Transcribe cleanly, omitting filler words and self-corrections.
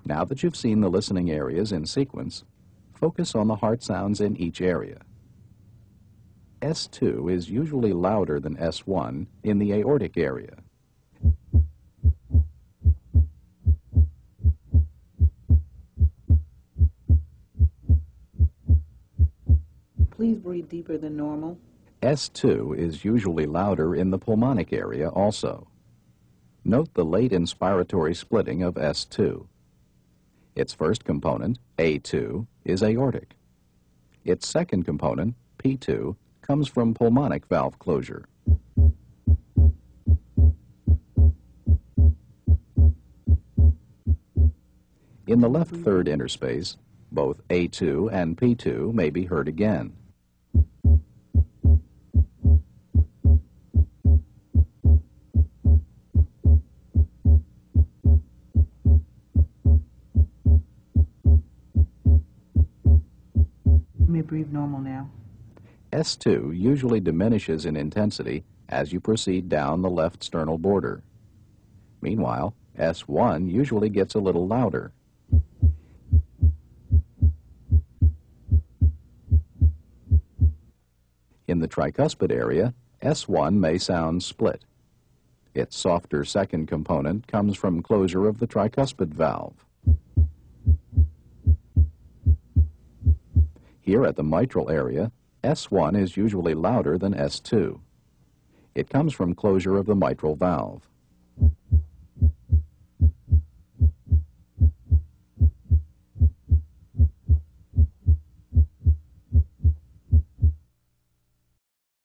Now that you've seen the listening areas in sequence, focus on the heart sounds in each area. S2 is usually louder than S1 in the aortic area. Please breathe deeper than normal. S2 is usually louder in the pulmonic area also. Note the late inspiratory splitting of S2. Its first component, A2, is aortic. Its second component, P2, comes from pulmonic valve closure. In the left third interspace, both A2 and P2 may be heard again. You may breathe normal now. S2 usually diminishes in intensity as you proceed down the left sternal border. Meanwhile, S1 usually gets a little louder. In the tricuspid area, S1 may sound split. Its softer second component comes from closure of the tricuspid valve. Here at the mitral area, S1 is usually louder than S2. It comes from closure of the mitral valve.